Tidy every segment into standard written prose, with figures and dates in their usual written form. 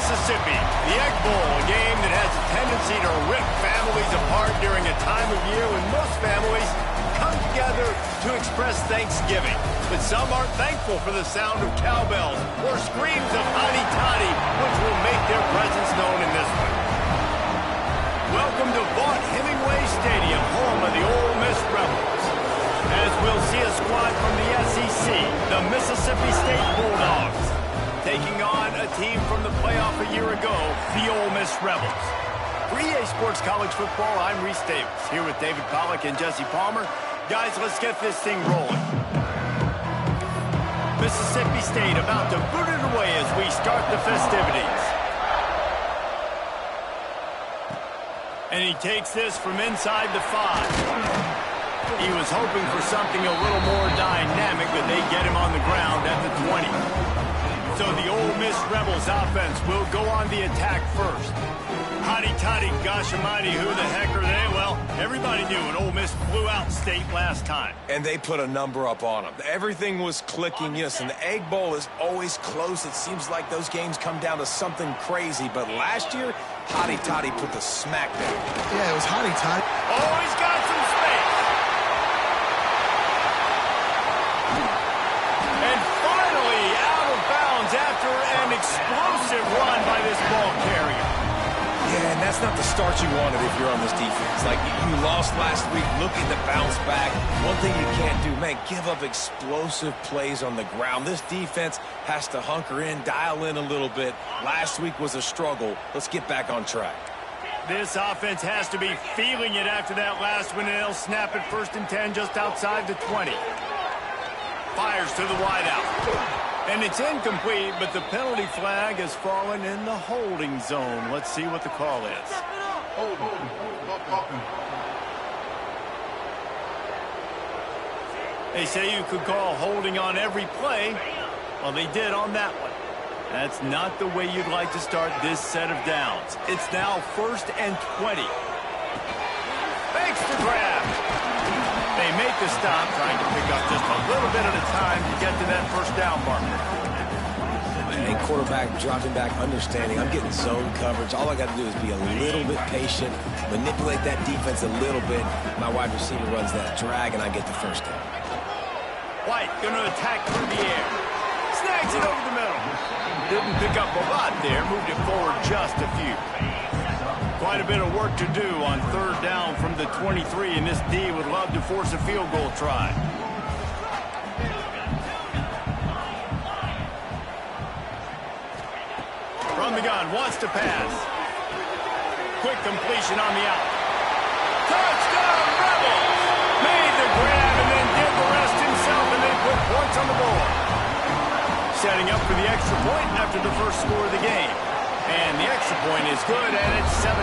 Mississippi. The Egg Bowl, a game that has a tendency to rip families apart during a time of year when most families come together to express Thanksgiving. But some aren't thankful for the sound of cowbells or screams of hotty toddy, which will make their presence known in this one. Welcome to Vaught-Hemingway Stadium, home of the Ole Miss Rebels. As we'll see a squad from the SEC, the Mississippi State Bulldogs, taking on a team from the playoff a year ago, the Ole Miss Rebels. For EA Sports College Football, I'm Reese Davis, here with David Pollack and Jesse Palmer. Guys, let's get this thing rolling. Mississippi State about to boot it away as we start the festivities. And he takes this from inside the 5. He was hoping for something a little more dynamic, but they get him on the ground at the 20. So the Ole Miss Rebels offense will go on the attack first. Hotty toddy, gosh almighty, who the heck are they? Well, everybody knew when Ole Miss blew out State last time. And they put a number up on them. Everything was clicking, yes, and the Egg Bowl is always close. It seems like those games come down to something crazy. But last year, Hotty Toddy put the smack down. Yeah, it was Hotty Toddy. Oh, he's got some space. And finally out of bounds after an explosive run by this ball carrier. Yeah, and that's not the start you wanted if you're on this defense. Like, you lost last week, looking to bounce back. One thing you can't do, man, give up explosive plays on the ground. This defense has to hunker in, dial in a little bit. Last week was a struggle. Let's get back on track. This offense has to be feeling it after that last one, and they'll snap it 1st and 10 just outside the 20. Fires to the wideout. And it's incomplete, but the penalty flag has fallen in the holding zone. Let's see what the call is. They say you could call holding on every play. Well, they did on that one. That's not the way you'd like to start this set of downs. It's now 1st and 20. Thanks to grab. They make the stop, trying to pick up just a little bit at a time to get to that 1st down marker. Hey, quarterback dropping back, understanding. I'm getting zone coverage. All I got to do is be a little bit patient, manipulate that defense a little bit. My wide receiver runs that drag, and I get the 1st down. White going to attack through the air. Snags it over the middle. Didn't pick up a lot there. Moved it forward just a few. Quite a bit of work to do on 3rd down from the 23, and this D would love to force a field goal try. From the gun, wants to pass. Quick completion on the out. Touchdown, Rebels! Made the grab and then did the rest himself, and they put points on the board. Setting up for the extra point after the 1st score of the game. And the extra point is good, and it's 7-0.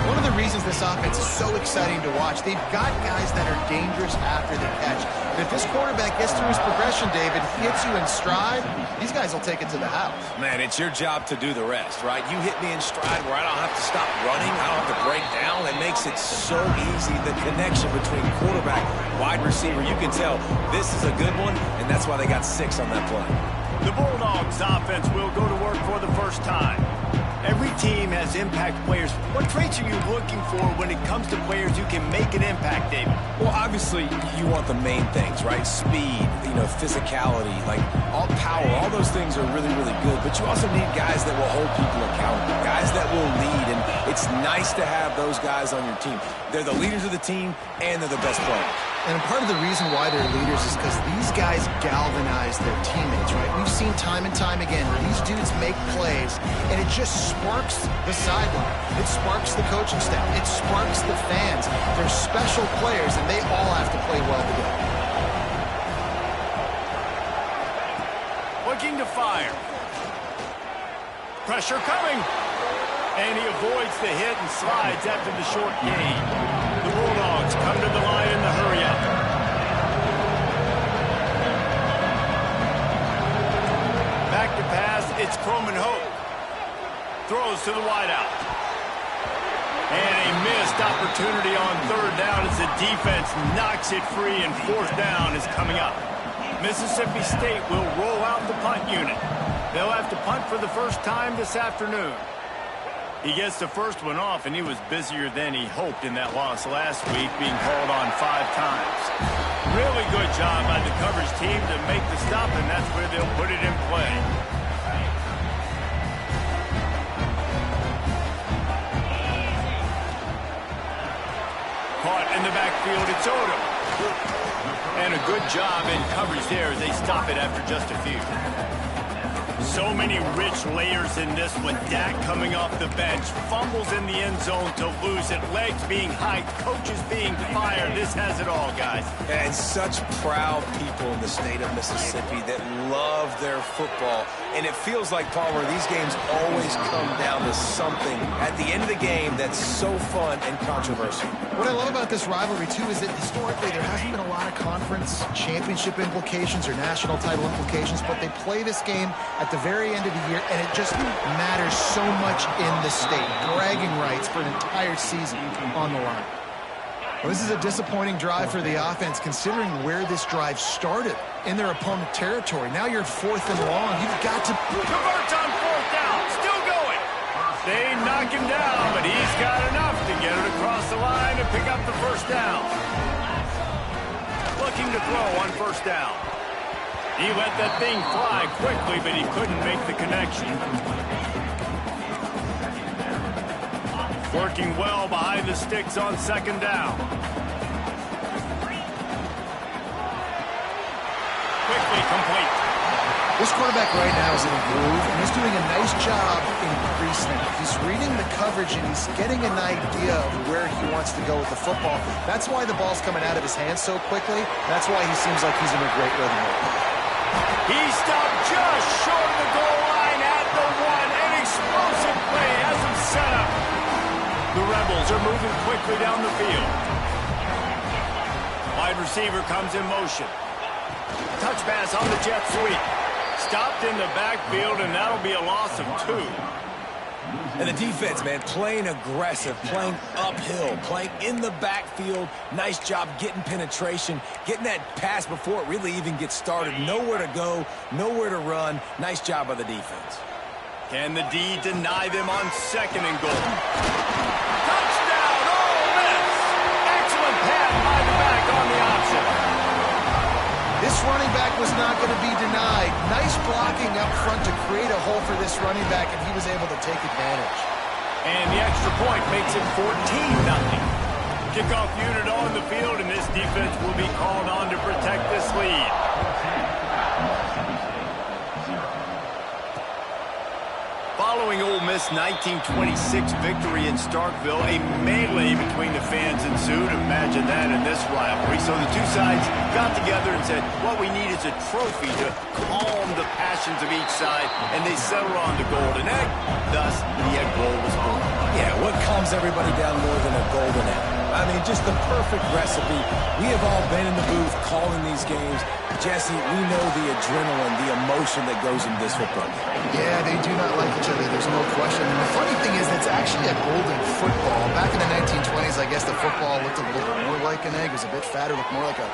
One of the reasons this offense is so exciting to watch, they've got guys that are dangerous after the catch. And if this quarterback gets through his progression, David, hits you in stride, these guys will take it to the house. Man, it's your job to do the rest, right? You hit me in stride where I don't have to stop running. I don't have to break down. It makes it so easy, the connection between quarterback, wide receiver. You can tell this is a good one, and that's why they got 6 on that play. The Bulldogs offense will go to work for the 1st time. Every team has impact players. What traits are you looking for when it comes to players who can make an impact, David? Well, obviously, you want the main things, right? Speed, physicality, like all power, all those things are really, really good. But you also need guys that will hold people accountable, guys that will lead. And it's nice to have those guys on your team. They're the leaders of the team, and they're the best players. And part of the reason why they're leaders is because these guys galvanize their teammates, right? We've seen time and time again where these dudes make plays, and it just sparks the sideline. It sparks the coaching staff. It sparks the fans. They're special players, and they all have to play well together. Looking to fire. Pressure coming. And he avoids the hit and slides after the short gain. The Bulldogs come to the line in the hurry-up. Back to pass, it's Croman Hope. Throws to the wideout. And a missed opportunity on 3rd down as the defense knocks it free, and 4th down is coming up. Mississippi State will roll out the punt unit. They'll have to punt for the first time this afternoon. He gets the first one off, and he was busier than he hoped in that loss last week, being called on 5 times. Really good job by the coverage team to make the stop, and that's where they'll put it in play. Caught in the backfield, it's Odom. And a good job in coverage there as they stop it after just a few. So many rich layers in this with Dak coming off the bench. Fumbles in the end zone to lose it. Legs being hiked. Coaches being fired. This has it all, guys. And such proud people in the state of Mississippi that love their football. And it feels like, Palmer, these games always come down to something at the end of the game that's so fun and controversial. What I love about this rivalry, too, is that historically there hasn't been a lot of conference championship implications or national title implications, but they play this game at the very end of the year, and it just matters so much in the state. Bragging rights for an entire season on the line. Well, this is a disappointing drive for the offense, considering where this drive started in their opponent territory. Now you're 4th and long. You've got to... Converts on 4th down. Still going. They knock him down, but he's got enough to get it across the line and pick up the first down. Looking to throw on 1st down. He let that thing fly quickly, but he couldn't make the connection. Working well behind the sticks on 2nd down. Quickly complete. This quarterback right now is in a groove, and he's doing a nice job in pre-snap. He's reading the coverage, and he's getting an idea of where he wants to go with the football. That's why the ball's coming out of his hands so quickly. That's why he seems like he's in a great rhythm. He stopped just short of the goal line at the 1. An explosive play has him set up. The Rebels are moving quickly down the field. Wide receiver comes in motion. Touch pass on the jet sweep. Stopped in the backfield, and that'll be a loss of 2. And the defense, man, playing aggressive, playing uphill, playing in the backfield. Nice job getting penetration, getting that pass before it really even gets started. Nowhere to go, nowhere to run. Nice job by the defense. Can the D deny them on 2nd and goal? Touchdown, Ole Miss! Excellent pass by the back on the option. This running back was not going to be denied. Nice blocking up front to create a hole for this running back, and he was able to take advantage. And the extra point makes it 14-0. Kickoff unit on the field, and this defense will be called on to protect this lead. Following Ole Miss' 1926 victory in Starkville, a melee between the fans ensued. Imagine that in this rivalry. So the two sides got together and said, what we need is a trophy to calm the passions of each side, and they settled on the golden egg. Thus, the egg bowl was born. Yeah, what calms everybody down more than a golden egg? I mean, just the perfect recipe. We have all been in the booth calling these games. Jesse, we know the adrenaline, the emotion that goes into this football game. Yeah, they do not like each other. There's no question. And the funny thing is, it's actually a golden football. Back in the 1920s, I guess the football looked a little bit more like an egg. It was a bit fatter, looked more like a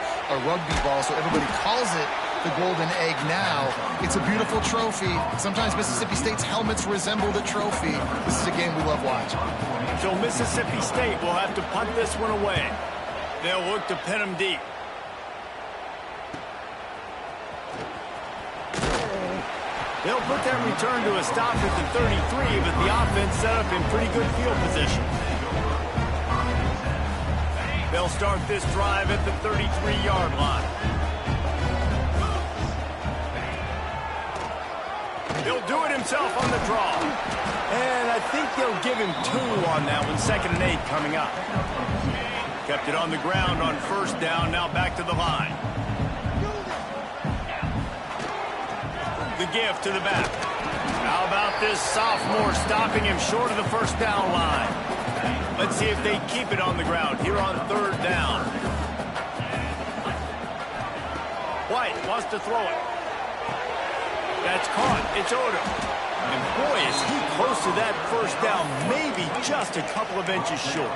rugby ball. So everybody calls it the golden egg now. It's a beautiful trophy. Sometimes Mississippi State's helmets resemble the trophy. This is a game we love watching. So Mississippi State will have to punt this one away. They'll look to pin them deep. They'll put that return to a stop at the 33, but the offense set up in pretty good field position. They'll start this drive at the 33-yard line. He'll do it himself on the draw. And I think they'll give him 2 on that one. 2nd and 8 coming up. Kept it on the ground on 1st down, now back to the line. The give to the back. How about this sophomore stopping him short of the 1st down line? Let's see if they keep it on the ground here on 3rd down. White wants to throw it. That's caught. It's Odom. And boy, is he close to that 1st down, maybe just a couple of inches short.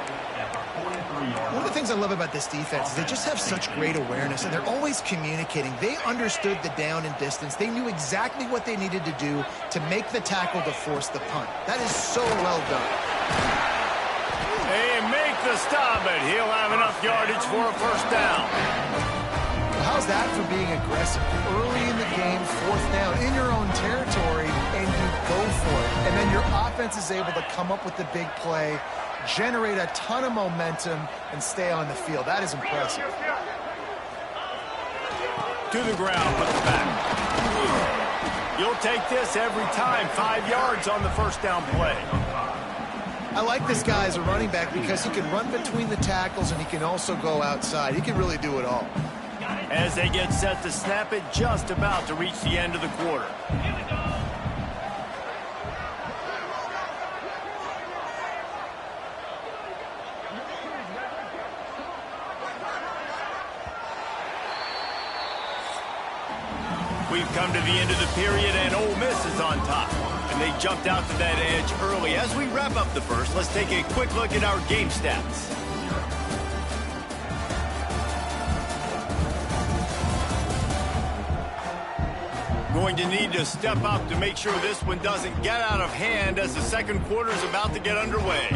One of the things I love about this defense is they just have such great awareness, and they're always communicating. They understood the down and distance. They knew exactly what they needed to do to make the tackle to force the punt. That is so well done. They make the stop, but he'll have enough yardage for a first down. Well, how's that for being aggressive? Early in the game, fourth down, in your own territory, and you go for it. And then your offense is able to come up with the big play, generate a ton of momentum, and stay on the field. That is impressive. To the ground with the back. You'll take this every time. 5 yards on the first down play. I like this guy as a running back because he can run between the tackles and he can also go outside. He can really do it all. As they get set to snap it, just about to reach the end of the quarter. We've come to the end of the period, and Ole Miss is on top. And they jumped out to that edge early. As we wrap up the first, let's take a quick look at our game stats. Going to need to step up to make sure this one doesn't get out of hand as the second quarter is about to get underway.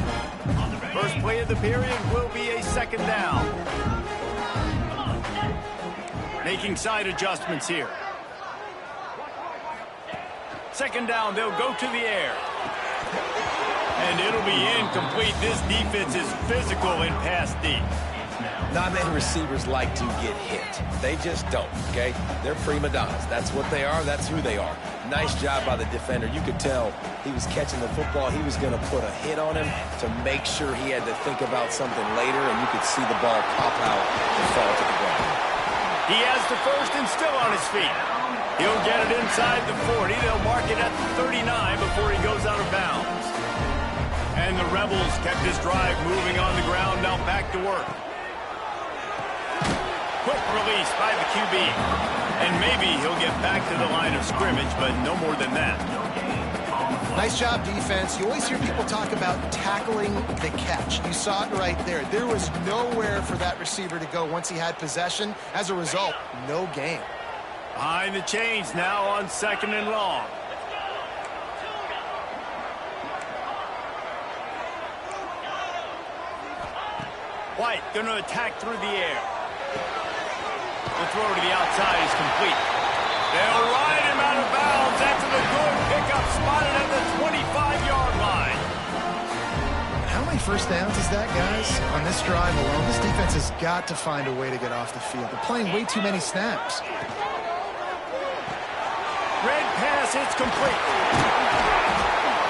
First play of the period will be a second down. Making side adjustments here. Second down, they'll go to the air. And it'll be incomplete. This defense is physical in pass deep. Not many receivers like to get hit. They just don't, okay? They're prima donnas. That's what they are. That's who they are. Nice job by the defender. You could tell he was catching the football. He was going to put a hit on him to make sure he had to think about something later, and you could see the ball pop out and fall to the ground. He has the first and still on his feet. He'll get it inside the 40. They'll mark it at the 39 before he goes out of bounds. And the Rebels kept his drive moving on the ground. Now back to work. Quick release by the QB. And maybe he'll get back to the line of scrimmage, but no more than that. Nice job, defense. You always hear people talk about tackling the catch. You saw it right there. There was nowhere for that receiver to go once he had possession. As a result, no gain. Behind the chains now on second and long. White going to attack through the air. The throw to the outside is complete. They'll ride him out of bounds after the good pickup spotted at the 25-yard line. How many first downs is that, guys? On this drive alone, this defense has got to find a way to get off the field. They're playing way too many snaps. Red pass, it's complete.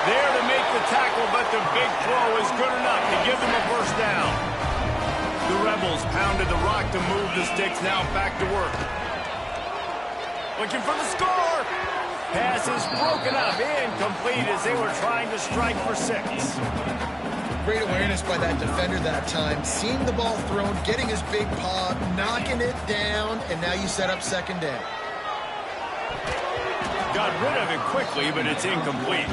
There to make the tackle, but the big throw is good enough to give them a first down. The Rebels pounded the rock to move the sticks, now back to work. Looking for the score. Pass is broken up, incomplete as they were trying to strike for 6. Great awareness by that defender that time. Seeing the ball thrown, getting his big paw, knocking it down, and now you set up second down. Got rid of it quickly, but it's incomplete.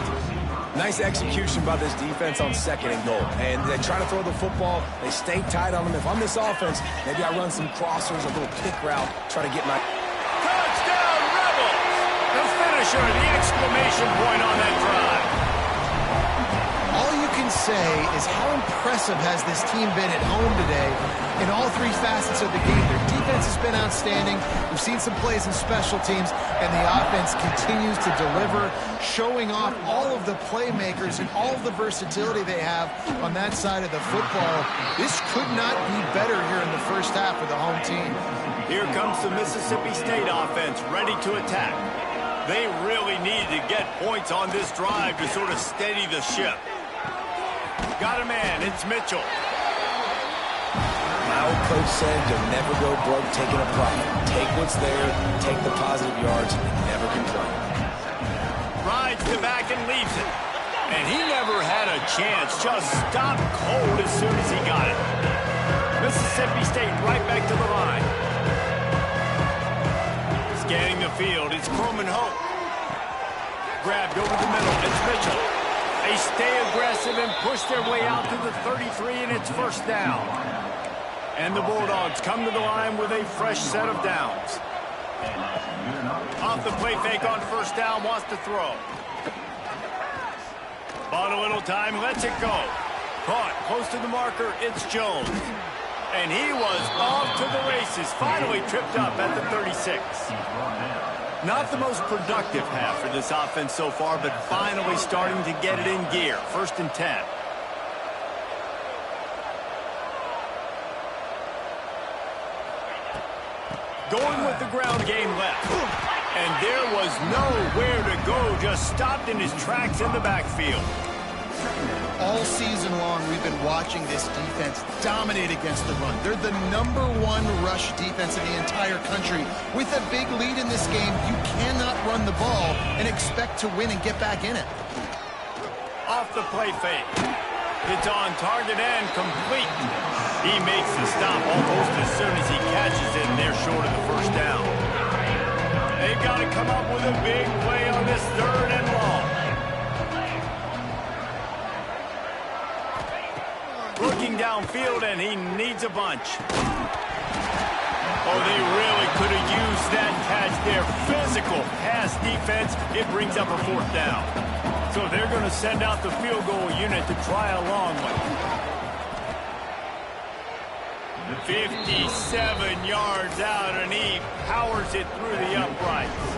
Nice execution by this defense on second and goal. And they try to throw the football. They stay tight on them. If I'm this offense, maybe I run some crossers, a little pick route, try to get my... Touchdown, Rebels! The finisher, the exclamation point on that drive. All you can say is how impressive has this team been at home today in all three facets of the game. Their defense has been outstanding. We've seen some plays in special teams, and the offense continues to deliver, showing off all of the playmakers and all of the versatility they have on that side of the football. This could not be better here in the first half with the home team. Here comes the Mississippi State offense ready to attack. They really need to get points on this drive to sort of steady the ship. Got a man, it's Mitchell. My old coach said you'll never go broke taking a profit. Take what's there, take the positive yards, and never complain. Rides the back and leaves it. And he never had a chance, just stopped cold as soon as he got it. Mississippi State right back to the line. Scanning the field, it's Croman Hope. Grabbed over the middle, it's Mitchell. They stay aggressive and push their way out to the 33, and it's first down. And the Bulldogs come to the line with a fresh set of downs. Off the play fake on first down, wants to throw. Bought a little time, lets it go. Caught close to the marker, it's Jones. And he was off to the races, finally tripped up at the 36. Not the most productive half for this offense so far, but finally starting to get it in gear. First and 10. Going with the ground game left. And there was nowhere to go, just stopped in his tracks in the backfield. All season long, we've been watching this defense dominate against the run. They're the #1 rush defense in the entire country. With a big lead in this game, you cannot run the ball and expect to win and get back in it. Off the play fake. It's on target and complete. He makes the stop almost as soon as he catches it, and they're short of the first down. They've got to come up with a big play on this 3rd and long. Looking downfield, and he needs a bunch. Oh, they really could have used that catch there. Physical pass defense. It brings up a 4th down. So they're going to send out the field goal unit to try a long one. 57 yards out, and he powers it through the uprights.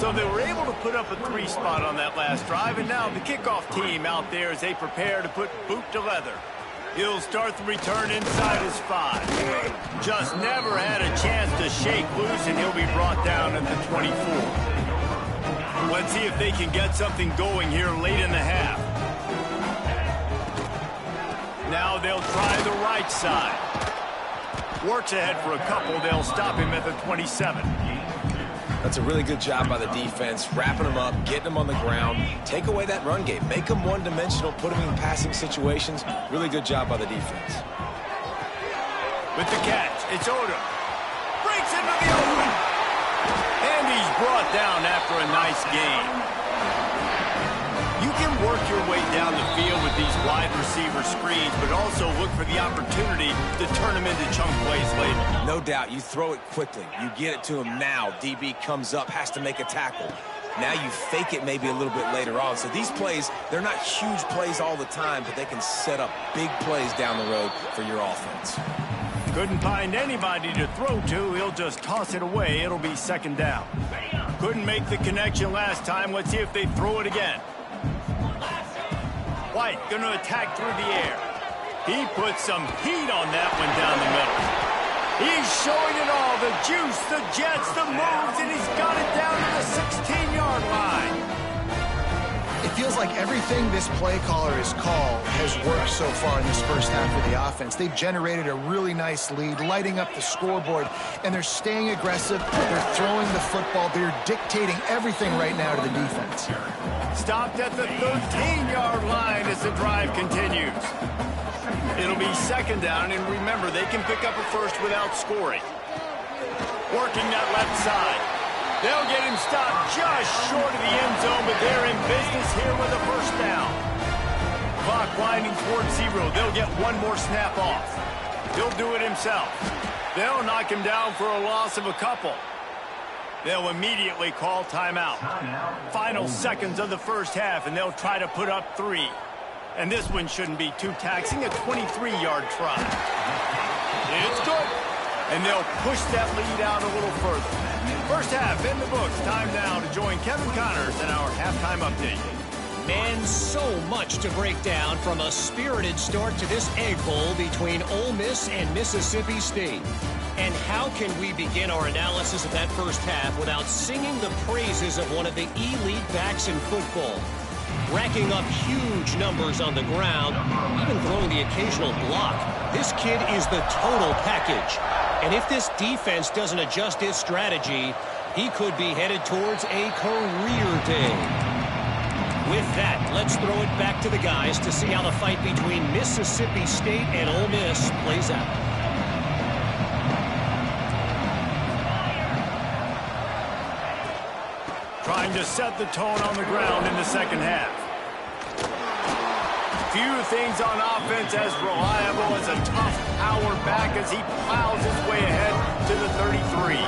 So they were able to put up a 3 spot on that last drive, and now the kickoff team out there as they prepare to put boot to leather. He'll start the return inside his 5. Just never had a chance to shake loose, and he'll be brought down at the 24. Let's see if they can get something going here late in the half. Now they'll try the right side. Works ahead for a couple. They'll stop him at the 27. That's a really good job by the defense, wrapping them up, getting them on the ground, take away that run game, make them one-dimensional, put them in passing situations. Really good job by the defense. With the catch, it's Odom. Breaks into the open. And he's brought down after a nice game. You can work your way down the field with these wide receiver screens, but also look for the opportunity to turn them into chunk plays later. No doubt, you throw it quickly. You get it to him now. DB comes up, has to make a tackle. Now you fake it maybe a little bit later on. So these plays, they're not huge plays all the time, but they can set up big plays down the road for your offense. Couldn't find anybody to throw to. He'll just toss it away. It'll be 2nd down. Couldn't make the connection last time. Let's see if they throw it again. White going to attack through the air. He put some heat on that one down the middle. He's showing it all. The juice, the jets, the moves, and he's got it down to the 16-yard line. It feels like everything this play caller has called has worked so far in this first half of the offense. They've generated a really nice lead, lighting up the scoreboard, and they're staying aggressive. They're throwing the football. They're dictating everything right now to the defense. Stopped at the 13-yard line as the drive continues. It'll be 2nd down, and remember, they can pick up a first without scoring. Working that left side. They'll get him stopped just short of the end zone, but they're in business here with a first down. Clock winding towards 0. They'll get one more snap off. He'll do it himself. They'll knock him down for a loss of a couple. They'll immediately call timeout. Final seconds of the first half, and they'll try to put up 3. And this one shouldn't be too taxing, a 23-yard try. It's good. And they'll push that lead out a little further. First half in the books. Time now to join Kevin Connors in our halftime update. Man, so much to break down from a spirited start to this Egg Bowl between Ole Miss and Mississippi State. And how can we begin our analysis of that first half without singing the praises of one of the elite backs in football? Racking up huge numbers on the ground, even throwing the occasional block. This kid is the total package. And if this defense doesn't adjust its strategy, he could be headed towards a career day. With that, let's throw it back to the guys to see how the fight between Mississippi State and Ole Miss plays out. Trying to set the tone on the ground in the second half. Few things on offense as reliable as a tough power back as he plows his way ahead to the 33.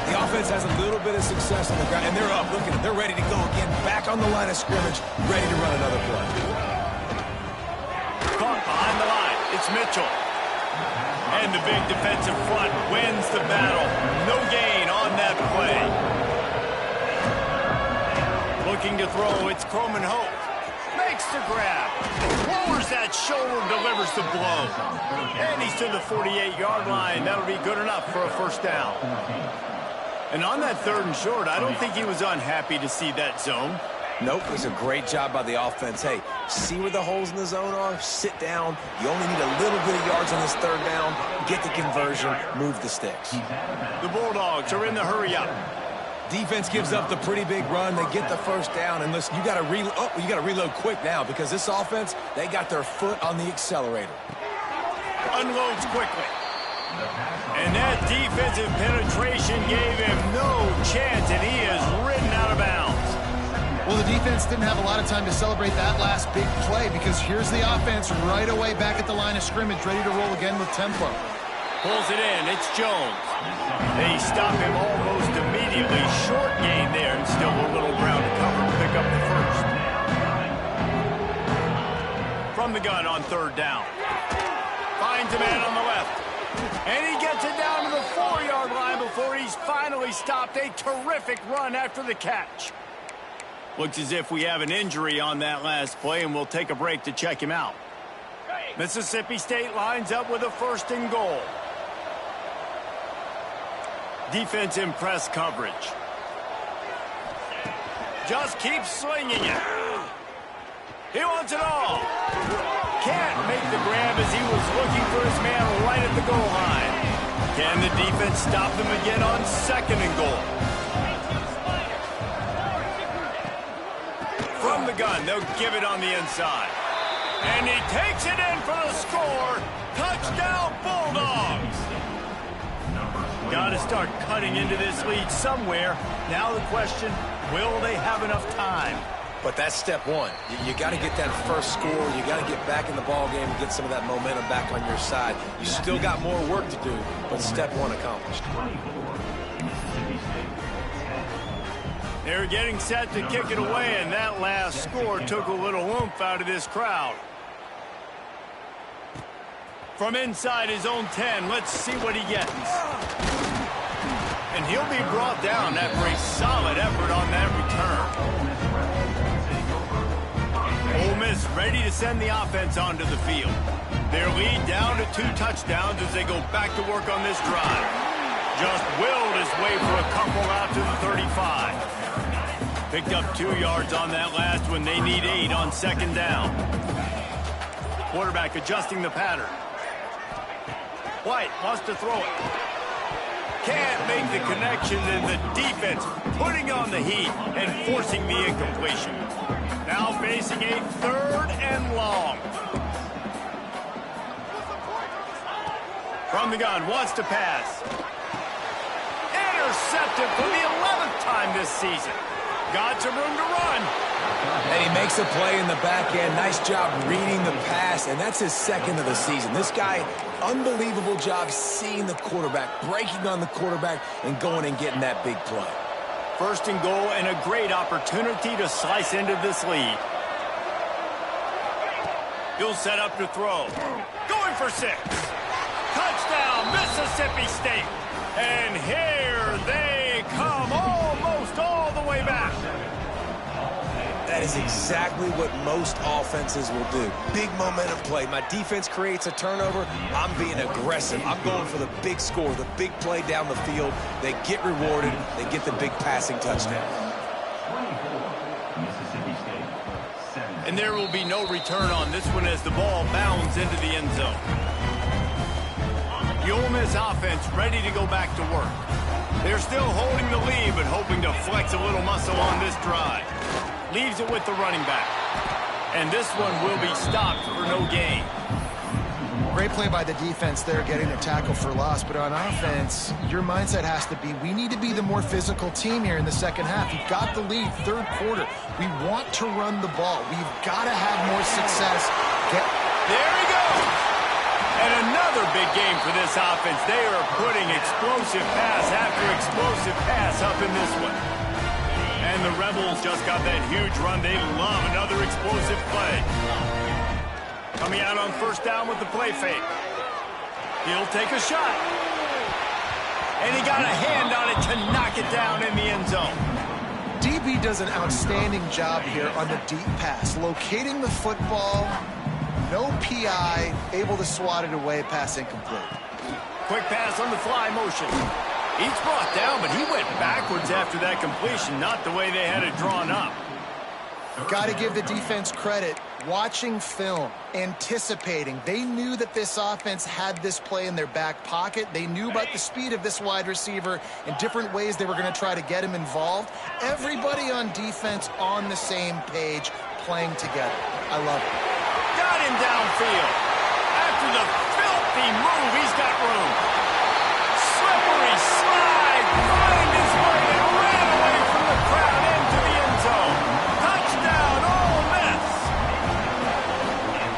The offense has a little bit of success on the ground, and they're up. Look at them. They're ready to go again. Back on the line of scrimmage, ready to run another play. Caught behind the line. It's Mitchell. And the big defensive front wins the battle. No gain on that play. Looking to throw, it's Croman Hope. Makes the grab. Lowers that shoulder, delivers the blow. And he's to the 48-yard line. That'll be good enough for a first down. And on that 3rd and short, I don't think he was unhappy to see that zone. Nope, it was a great job by the offense. Hey, see where the holes in the zone are? Sit down. You only need a little bit of yards on this 3rd down. Get the conversion. Move the sticks. The Bulldogs are in the hurry-up. Defense gives up the pretty big run. They get the first down. And listen, you got to reload quick now because this offense, they got their foot on the accelerator. Unloads quickly. And that defensive penetration gave him no chance, and he is ridden out of bounds. Well, the defense didn't have a lot of time to celebrate that last big play because here's the offense right away back at the line of scrimmage, ready to roll again with tempo. Pulls it in. It's Jones. They stop him almost immediately. Short gain there, and still a little ground to cover to pick up the first. From the gun on 3rd down. Finds a man on the left. And he gets it down to the 4-yard line before he's finally stopped. A terrific run after the catch. Looks as if we have an injury on that last play, and we'll take a break to check him out. Mississippi State lines up with a 1st and goal. Defense in press coverage. Just keeps slinging it. He wants it all. Can't make the grab as he was looking for his man right at the goal line. Can the defense stop them again on 2nd and goal? From the gun, they'll give it on the inside. And he takes it in for the score. Touchdown, Bulldogs. Got to start cutting into this lead somewhere. Now the question, will they have enough time? But that's step one. You got to get that first score. You got to get back in the ball game and get some of that momentum back on your side. You still got more work to do, but step one accomplished. They're getting set to kick it away, and that last score took a little oomph out of this crowd. From inside his own 10, let's see what he gets. And he'll be brought down after a solid effort on that return. Ole Miss ready to send the offense onto the field. Their lead down to 2 touchdowns as they go back to work on this drive. Just willed his way for a couple out to the 35. Picked up 2 yards on that last one. They need 8 on 2nd down. Quarterback adjusting the pattern. White wants to throw it. Can't make the connection, and the defense putting on the heat and forcing the incompletion. Now facing a 3rd and long. From the gun, wants to pass. Intercepted for the 11th time this season. Got some room to run. And he makes a play in the back end. Nice job reading the pass, and that's his 2nd of the season. This guy, unbelievable job seeing the quarterback, breaking on the quarterback, and going and getting that big play. 1st and goal, and a great opportunity to slice into this lead. He'll set up to throw. Going for 6. Touchdown, Mississippi State. And here they come, almost all the way back. That is exactly what most offenses will do. Big momentum play. My defense creates a turnover. I'm being aggressive. I'm going for the big score, the big play down the field. They get rewarded. They get the big passing touchdown. And there will be no return on this one as the ball bounds into the end zone. The Ole Miss offense ready to go back to work. They're still holding the lead, but hoping to flex a little muscle on this drive. Leaves it with the running back. And this one will be stopped for no gain. Great play by the defense there, getting the tackle for loss. But on offense, your mindset has to be, we need to be the more physical team here in the second half. You've got the lead, third quarter. We want to run the ball. We've got to have more success. There he goes. And another big game for this offense. They are putting explosive pass after explosive pass up in this one. And the Rebels just got that huge run. They love another explosive play. Coming out on first down with the play fake. He'll take a shot. And he got a hand on it to knock it down in the end zone. DB does an outstanding job here on the deep pass. Locating the football, no PI, able to swat it away, pass incomplete. Quick pass on the fly motion. He's brought down, but he went backwards after that completion, not the way they had it drawn up. Got to give the defense credit. Watching film, anticipating. They knew that this offense had this play in their back pocket. They knew about the speed of this wide receiver and different ways they were going to try to get him involved. Everybody on defense on the same page, playing together. I love it. Got him downfield. After the filthy move, he's got room. Slippery slide, find his way and ran away from the crowd into the end zone. Touchdown, Ole Miss.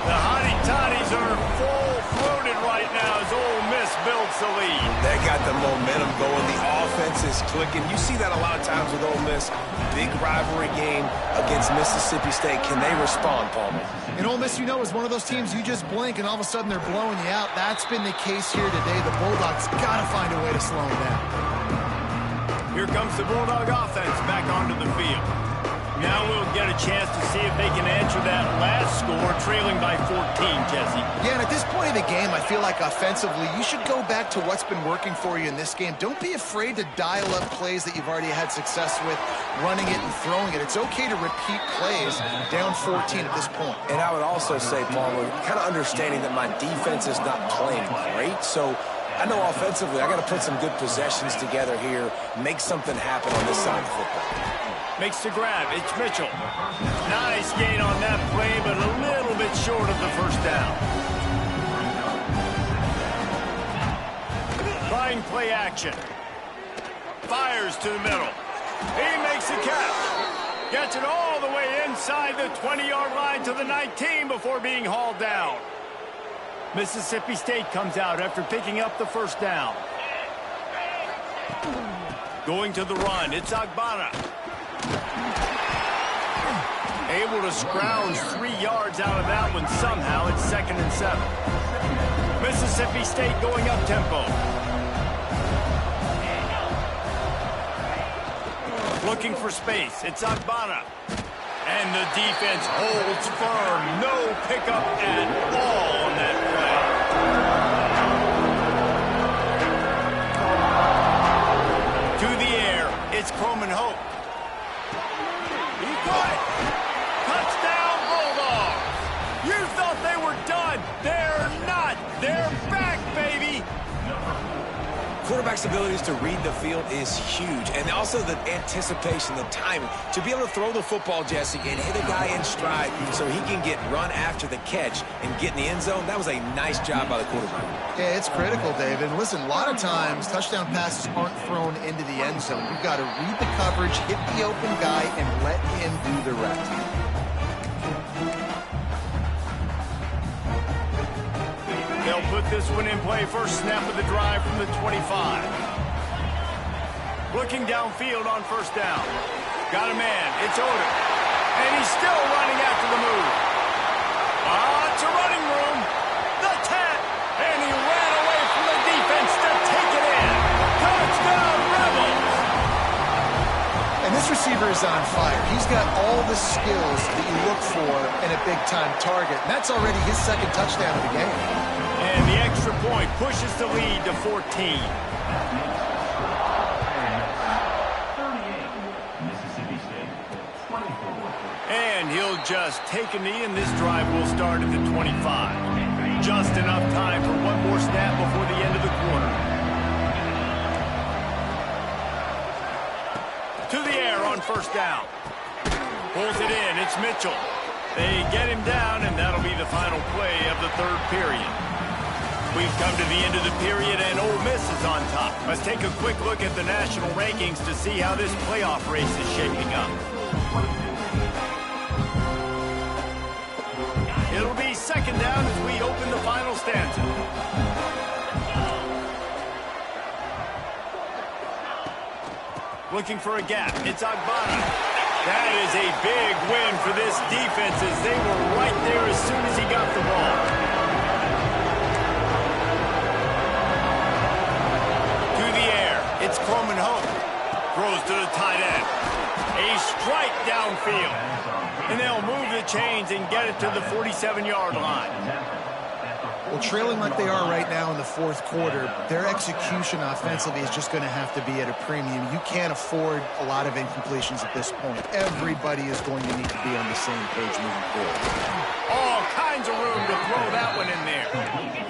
The Hottie-Toddies are full-throated right now as Ole Miss builds the lead. They got the momentum going. The offense is clicking. You see that a lot of times with Ole Miss. Big rivalry game against Mississippi State. Can they respond, Palmer? And Ole Miss, you know, is one of those teams you just blink and all of a sudden they're blowing you out. That's been the case here today. The Bulldogs got to find a way to slow them down. Here comes the Bulldog offense back onto the field. Now we'll get a chance to see if they can answer that last score, trailing by 14, Jesse. Yeah, and at this point of the game, I feel like offensively, you should go back to what's been working for you in this game. Don't be afraid to dial up plays that you've already had success with, running it and throwing it. It's okay to repeat plays down 14 at this point. And I would also say, Palmer, kind of understanding that my defense is not playing great, so I know offensively I got to put some good possessions together here, make something happen on this side of the football. Makes the grab. It's Mitchell. Nice gain on that play, but a little bit short of the first down. Fine play action. Fires to the middle. He makes the catch. Gets it all the way inside the 20-yard line to the 19 before being hauled down. Mississippi State comes out after picking up the first down. Going to the run. It's Agbana. Able to scrounge 3 yards out of that one somehow. It's 2nd and 7. Mississippi State going up tempo. Looking for space. It's Agbana. And the defense holds firm. No pickup at all on that play. To the air. It's Croman Hope. He caught it. Touchdown, Bulldogs. You thought they were done. They're not. They're back, baby. Quarterback's abilities to read the field is huge, and also the anticipation, the timing. To be able to throw the football, Jesse, and hit a guy in stride so he can get run after the catch and get in the end zone, that was a nice job by the quarterback. Yeah, it's critical, David. Listen, a lot of times touchdown passes aren't thrown into the end zone. You've got to read the coverage, hit the open guy, and let him do the rest. They'll put this one in play. First snap of the drive from the 25. Looking downfield on first down. Got a man. It's Odom. And he's still running after the move. It's a running room. The 10. And he ran away from the defense to take it in. Touchdown, Rebels. And this receiver is on fire. He's got all the skills that you look for in a big-time target. And that's already his 2nd touchdown of the game. And the extra point pushes the lead to 14. And he'll just take a knee, and this drive will start at the 25. Just enough time for one more snap before the end of the quarter. To the air on first down. Pulls it in. It's Mitchell. They get him down, and that'll be the final play of the third period. We've come to the end of the period, and Ole Miss is on top. Let's take a quick look at the national rankings to see how this playoff race is shaping up. It'll be second down as we open the final stanza. Looking for a gap. It's Agbana. That is a big win for this defense as they were right there as soon as he got the ball. To the air. It's Coleman Hope. Throws to the tight end. A strike downfield. And they'll move the chains and get it to the 47-yard line. Well, trailing like they are right now in the fourth quarter, their execution offensively is just going to have to be at a premium. You can't afford a lot of incompletions at this point. Everybody is going to need to be on the same page moving forward. All kinds of room to throw that one in there.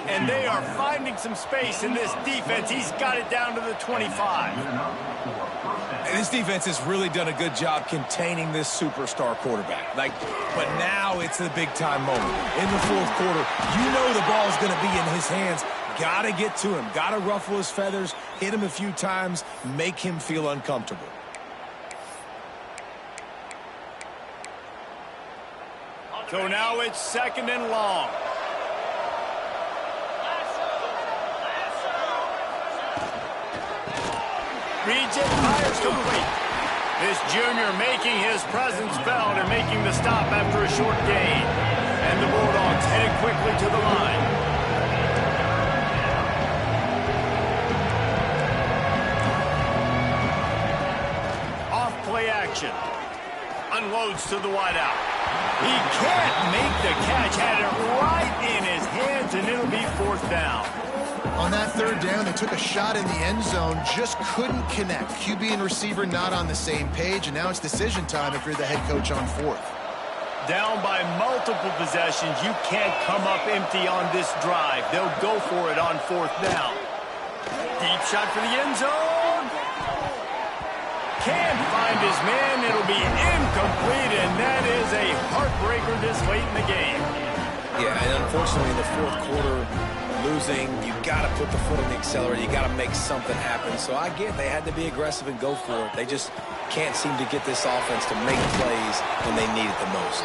And they are finding some space in this defense. He's got it down to the 25. And this defense has really done a good job containing this superstar quarterback. But now it's the big-time moment. In the fourth quarter, you know the ball's going to be in his hands. Got to get to him. Got to ruffle his feathers, hit him a few times, make him feel uncomfortable. So now it's second and long. Reads it, fires complete. This junior making his presence felt and making the stop after a short gain. And the Bulldogs headed quickly to the line. Off play action. Unloads to the wideout. He can't make the catch. Had it right in his hands, and it'll be fourth down. On that third down, they took a shot in the end zone, just couldn't connect. QB and receiver not on the same page, and now it's decision time if you're the head coach on fourth. Down by multiple possessions, you can't come up empty on this drive. They'll go for it on fourth down. Deep shot for the end zone. Can't find his man. It'll be incomplete, and that is a heartbreaker this late in the game. Yeah, and unfortunately in the fourth quarter, losing, you got to put the foot on the accelerator. You got to make something happen. So I get they had to be aggressive and go for it. They just can't seem to get this offense to make plays when they need it the most.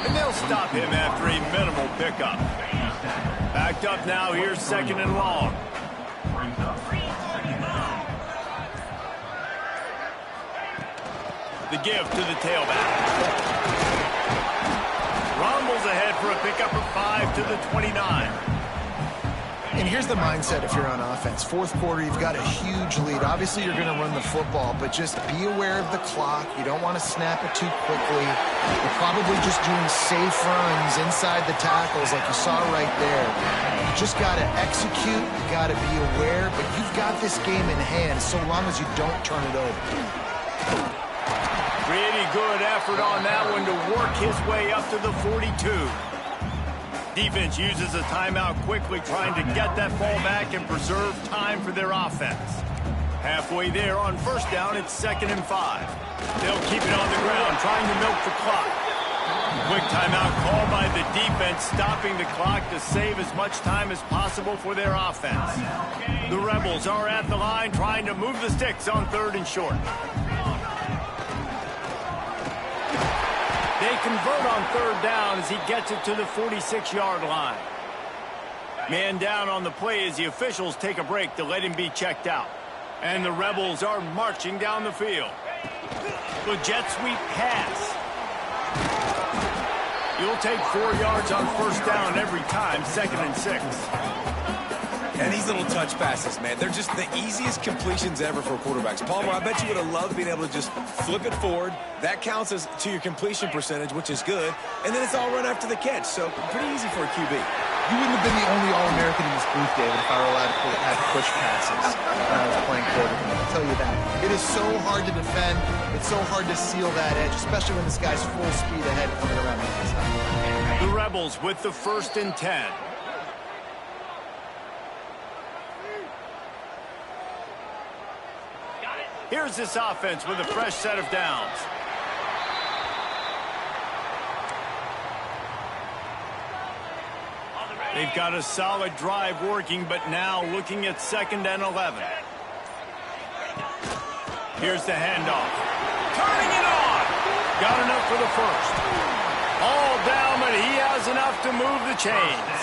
And they'll stop him after a minimal pickup. Backed up now. Here's second and long. The give to the tailback. Rumbles ahead for a pickup of 5 to the 29. And here's the mindset if you're on offense. Fourth quarter, you've got a huge lead. Obviously, you're going to run the football, but just be aware of the clock. You don't want to snap it too quickly. You're probably just doing safe runs inside the tackles like you saw right there. You just got to execute. You got to be aware, but you've got this game in hand so long as you don't turn it over. Pretty good effort on that one to work his way up to the 42. Defense uses a timeout quickly, trying to get that ball back and preserve time for their offense. Halfway there on first down, it's 2nd and 5. They'll keep it on the ground, trying to milk the clock. Quick timeout called by the defense, stopping the clock to save as much time as possible for their offense. The Rebels are at the line, trying to move the sticks on 3rd and short. They convert on 3rd down as he gets it to the 46-yard line. Man down on the play as the officials take a break to let him be checked out. And the Rebels are marching down the field. The jet sweep pass. You'll take 4 yards on first down every time, 2nd and 6. And these little touch passes, man, they're just the easiest completions ever for quarterbacks. Palmer, I bet you would have loved being able to just flip it forward. That counts as to your completion percentage, which is good. And then it's all run after the catch, so pretty easy for a QB. You wouldn't have been the only All-American in this booth, David, if I were allowed to have push passes when I was playing quarterback. I'll tell you that. It is so hard to defend. It's so hard to seal that edge, especially when this guy's full speed ahead coming around the inside. The Rebels with the 1st and 10. Here's this offense with a fresh set of downs. They've got a solid drive working, but now looking at 2nd and 11. Here's the handoff. Turning it on. Got enough for the first. All down, but he has enough to move the chains.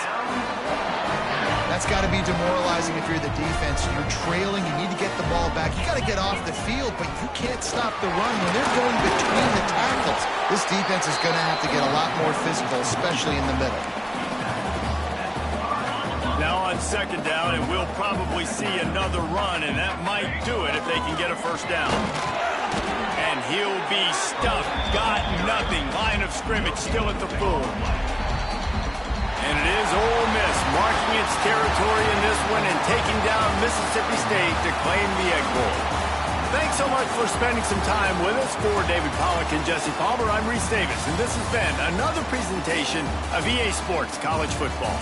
That's got to be demoralizing if you're the defense. You're trailing. You need to get the ball back. You got to get off the field, but you can't stop the run when they're going between the tackles. This defense is going to have to get a lot more physical, especially in the middle. Now on 2nd down, and we'll probably see another run, and that might do it if they can get a first down. And he'll be stuffed. Got nothing. Line of scrimmage still at the 4. And it is Ole Miss marking its territory in this one and taking down Mississippi State to claim the Egg Bowl. Thanks so much for spending some time with us. For David Pollack and Jesse Palmer, I'm Reese Davis, and this has been another presentation of EA Sports College Football.